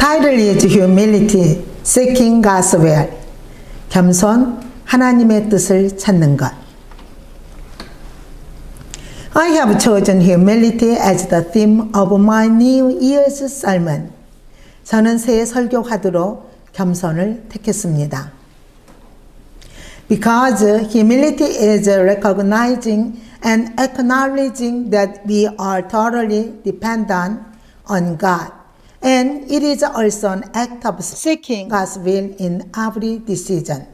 Title is Humility, Seeking God's Will. 겸손, 하나님의 뜻을 찾는 것. I have chosen humility as the theme of my New Year's sermon. 저는 새해 설교 화두로 겸손을 택했습니다. Because humility is recognizing and acknowledging that we are totally dependent on God, and it is also an act of seeking God's will in every decision.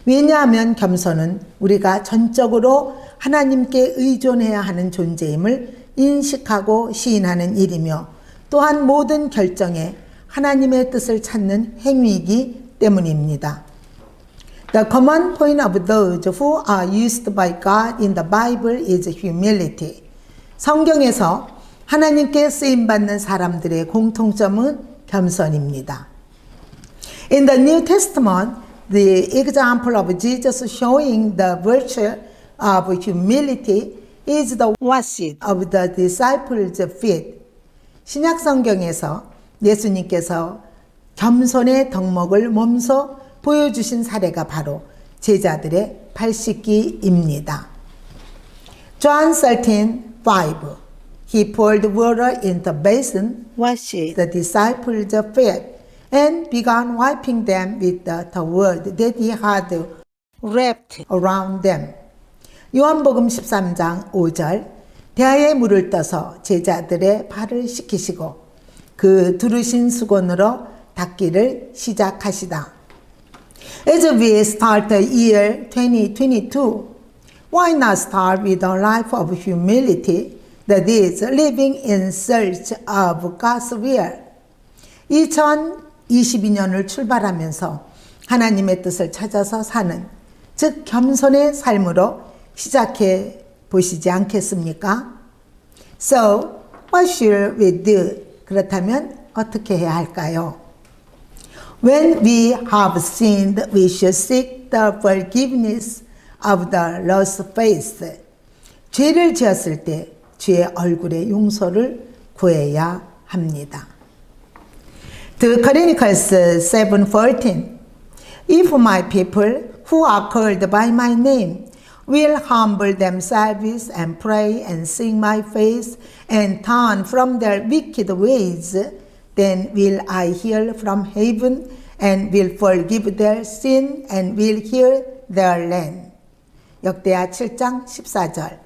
왜냐하면 겸손은 우리가 전적으로 하나님께 의존해야 하는 존재임을 인식하고 시인하는 일이며 또한 모든 결정에 하나님의 뜻을 찾는 행위이기 때문입니다. The common point of those who are used by God in the Bible is humility. 성경에서 하나님께 쓰임받는 사람들의 공통점은 겸손입니다. In the New Testament, the example of Jesus showing the virtue of humility is the washing of the disciples' feet. 신약 성경에서 예수님께서 겸손의 덕목을 몸소 보여주신 사례가 바로 제자들의 발 씻기입니다. John 13:5 He poured water in the basin, washed the disciples' feet, and began wiping them with the towel that he had wrapped around them. 요한복음 13장 5절 대야에 물을 떠서 제자들의 발을 씻기시고 그 두르신 수건으로 닦기를 시작하시다. As we start the year 2022, why not start with a life of humility, that is, living in search of God's will? 2022년을 출발하면서 하나님의 뜻을 찾아서 사는, 즉 겸손의 삶으로 시작해 보시지 않겠습니까? So, what should we do? 그렇다면 어떻게 해야 할까요? When we have sinned, we should seek the forgiveness of the lost faith. 죄를 지었을 때 주의 얼굴의 용서를 구해야 합니다. The Chronicles 7:14 If my people who are called by my name will humble themselves and pray and seek my face and turn from their wicked ways, then will I hear from heaven and will forgive their sin and will heal their land. 역대하 7장 14절.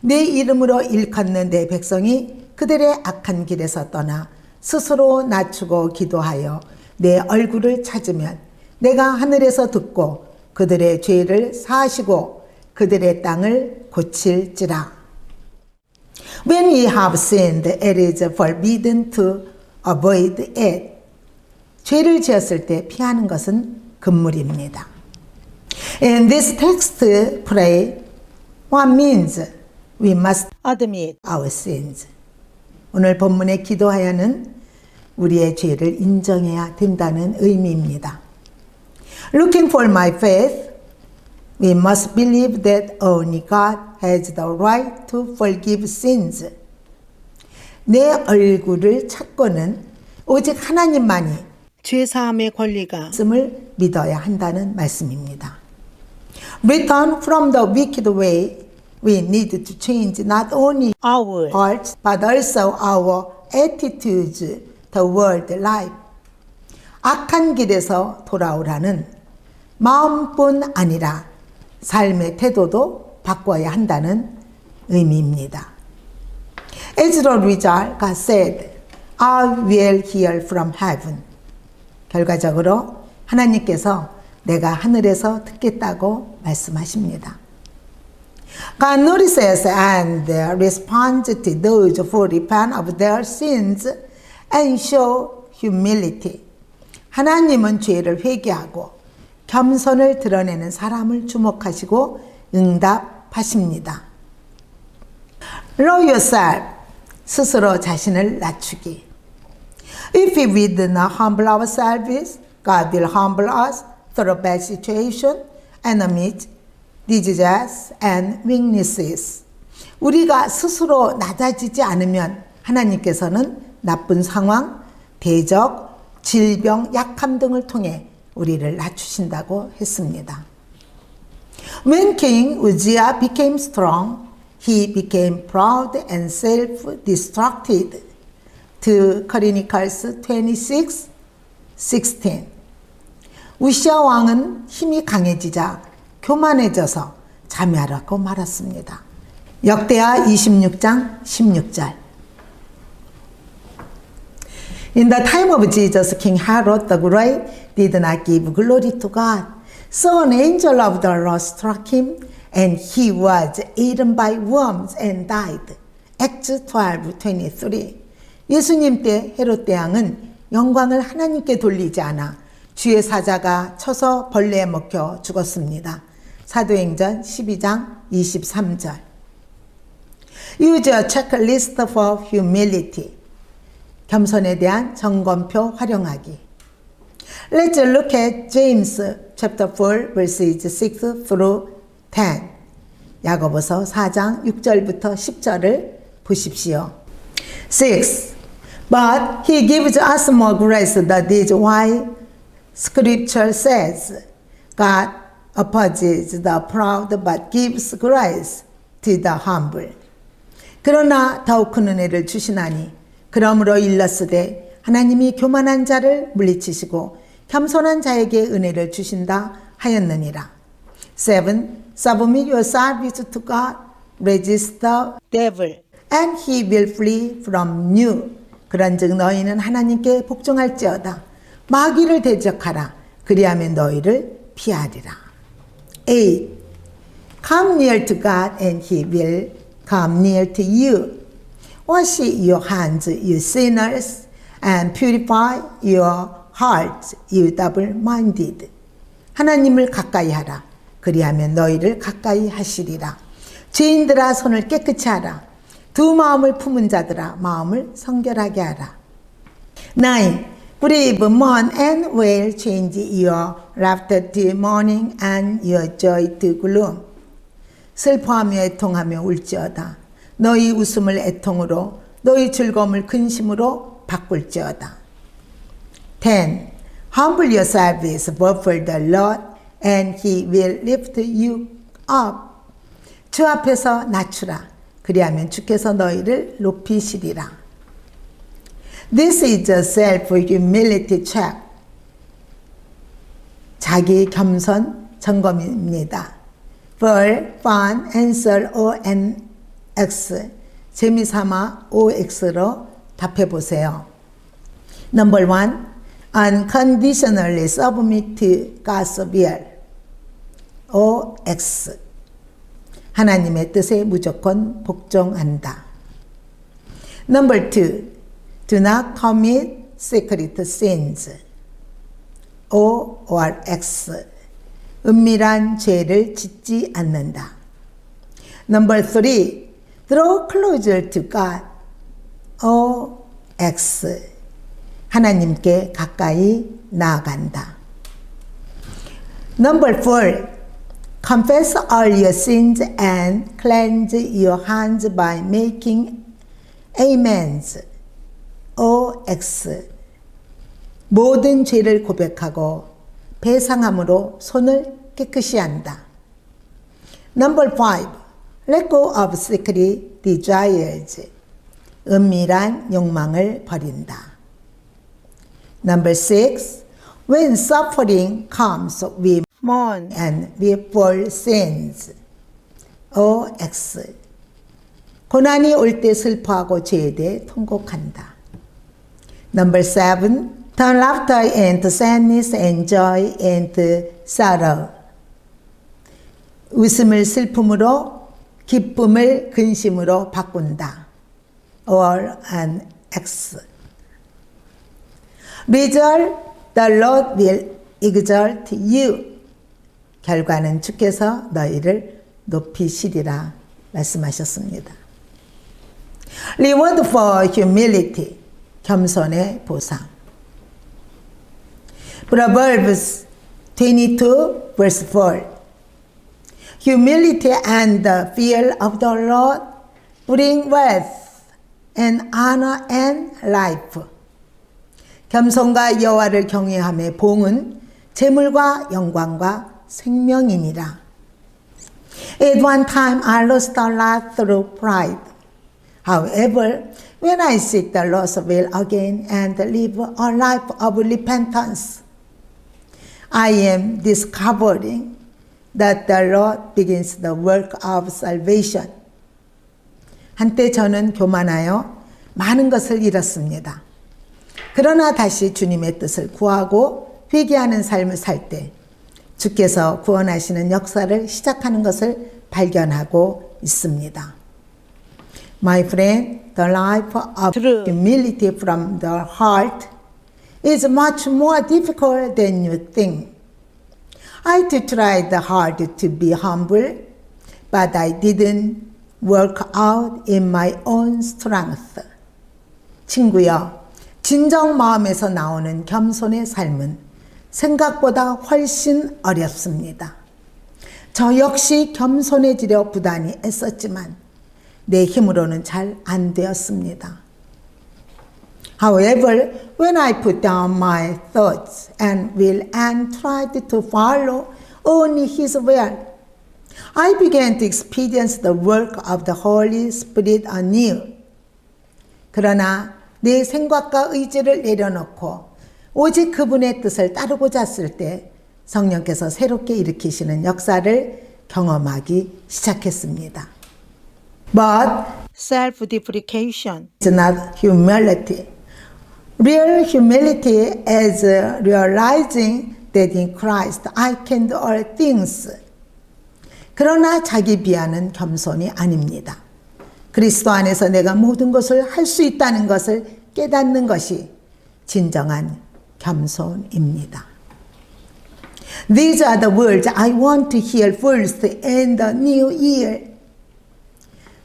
내 이름으로 일컫는 내 백성이 그들의 악한 길에서 떠나 스스로 낮추고 기도하여 내 얼굴을 찾으면 내가 하늘에서 듣고 그들의 죄를 사하시고 그들의 땅을 고칠지라. When we have sinned, it is forbidden to avoid it. 죄를 지었을 때 피하는 것은 금물입니다. In this text, pray, what means we must admit our sins. 오늘 본문에 기도하여는 우리의 죄를 인정해야 된다는 의미입니다. Looking for my faith, we must believe that only God has the right to forgive sins. 내 얼굴을 찾고는 오직 하나님만이 죄사함의 권리가 있음을 믿어야 한다는 말씀입니다. Return from the wicked way, we need to change not only our hearts but also our attitudes toward life. 악한 길에서 돌아오라는 마음뿐 아니라 삶의 태도도 바꿔야 한다는 의미입니다. As a result, God said, I will hear from heaven. 결과적으로 하나님께서 내가 하늘에서 듣겠다고 말씀하십니다. God notices and responds to those who repent of their sins and show humility. 하나님은 죄를 회개하고 겸손을 드러내는 사람을 주목하시고 응답하십니다. Lower yourself, 스스로 자신을 낮추기. If we do not humble ourselves, God will humble us through bad situation, enemies, diseases, and weaknesses. 우리가 스스로 낮아지지 않으면 하나님께서는 나쁜 상황, 대적, 질병, 약함 등을 통해 우리를 낮추신다고 했습니다. When King Uzziah became strong, he became proud and self-destructed. 2 Chronicles 26:16. 우시아 왕은 힘이 강해지자 교만해져서 자멸하고 말았습니다. 역대하 26장 16절. In the time of Jesus, King Herod the Great did not give glory to God. So an angel of the Lord struck him, and he was eaten by worms and died. Acts 12:23. 예수님 때 헤롯 대왕은 영광을 하나님께 돌리지 않아 주의 사자가 쳐서 벌레에 먹혀 죽었습니다. 사도행전 12장 23절. Use a checklist for humility. 겸손에 대한 점검표 활용하기. Let's look at James chapter 4 verses 6 through 10. 야고보서 4장 6절부터 10절을 보십시오. 6. But he gives us more grace. That is why Scripture says, God opposes the proud but gives grace to the humble. 그러나 더욱 큰 은혜를 주시나니 그러므로 일렀으되 하나님이 교만한 자를 물리치시고 겸손한 자에게 은혜를 주신다 하였느니라. 7. Submit yourselves to God, resist the devil, and he will flee from you. 그런즉 너희는 하나님께 복종할지어다. 마귀를 대적하라. 그리하면 너희를 피하리라. 8. Come near to God and he will come near to you. Wash your hands, you sinners, and purify your hearts, you double-minded. 하나님을 가까이 하라. 그리하면 너희를 가까이 하시리라. 죄인들아 손을 깨끗이 하라. 두 마음을 품은 자들아 마음을 성결하게 하라. 9. Grieve, mourn, and wail, change your laughter to mourning and your joy to gloom. 슬퍼하며 애통하며 울지어다. 너희 웃음을 애통으로, 너희 즐거움을 근심으로 바꿀지어다. 10. Humble yourselves before the Lord, and He will lift you up. 주 앞에서 낮추라. 그리하면 주께서 너희를 높이시리라. This is a self-humility check. 자기 겸손 점검입니다. For fun, answer ONX. 재미삼아 OX로 답해보세요. Number 1. Unconditionally submit to God's will. OX. 하나님의 뜻에 무조건 복종한다. Number 2. Do not commit secret sins. O or X. 은밀한 죄를 짓지 않는다. Number 3. Draw closer to God. O X. 하나님께 가까이 나아간다. Number 4. Confess all your sins and cleanse your hands by making amends. OX. 모든 죄를 고백하고 배상함으로 손을 깨끗이 한다. Number 5. Let go of secret desires. 은밀한 욕망을 버린다. Number 6. When suffering comes, we mourn and weep for sins. OX. 고난이 올 때 슬퍼하고 죄에 대해 통곡한다. Number 7. Turn laughter into sadness and joy into sorrow. 웃음을 슬픔으로, 기쁨을 근심으로 바꾼다. Or an X. Result, the Lord will exalt you. 결과는 주께서 너희를 높이시리라 말씀하셨습니다. Reward for humility. 겸손의 보상. Proverbs 22 verse 4. Humility and the fear of the Lord bring wealth and honor and life. 겸손과 여호와를 경외함의 봉은 재물과 영광과 생명이니라. At one time I lost a lot through pride. However, when I seek the Lord's will again and live a life of repentance, I am discovering that the Lord begins the work of salvation. 한때 저는 교만하여 많은 것을 잃었습니다. 그러나 다시 주님의 뜻을 구하고 회개하는 삶을 살 때 주께서 구원하시는 역사를 시작하는 것을 발견하고 있습니다. My friend, the life of humility from the heart is much more difficult than you think. I tried hard to be humble, but I didn't work out in my own strength. 친구여, 진정 마음에서 나오는 겸손의 삶은 생각보다 훨씬 어렵습니다. 저 역시 겸손해지려 부단히 애썼지만 내 힘으로는 잘 안 되었습니다. However, when I put down my thoughts and will and tried to follow only His will, I began to experience the work of the Holy Spirit anew. 그러나 내 생각과 의지를 내려놓고 오직 그분의 뜻을 따르고자 했을 때 성령께서 새롭게 일으키시는 역사를 경험하기 시작했습니다. But self-deprecation is not humility. Real humility is realizing that in Christ I can do all things. 그러나 자기 비하는 겸손이 아닙니다. 그리스도 안에서 내가 모든 것을 할 수 있다는 것을 깨닫는 것이 진정한 겸손입니다. These are the words I want to hear first in the new year.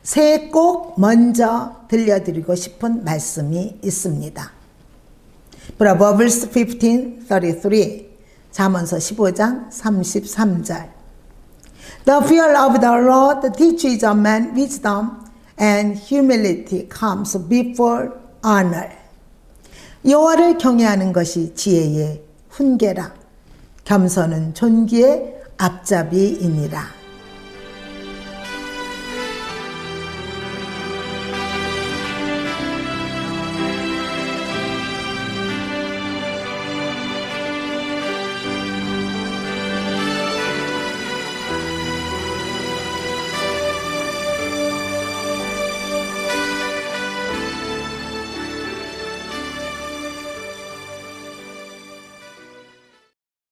새해 꼭 먼저 들려드리고 싶은 말씀이 있습니다. Proverbs 15:33 잠언서 15장 33절 The fear of the Lord teaches a man wisdom and humility comes before honor. 여호와를 경외하는 것이 지혜의 훈계라. 겸손은 존귀의 앞잡이이니라.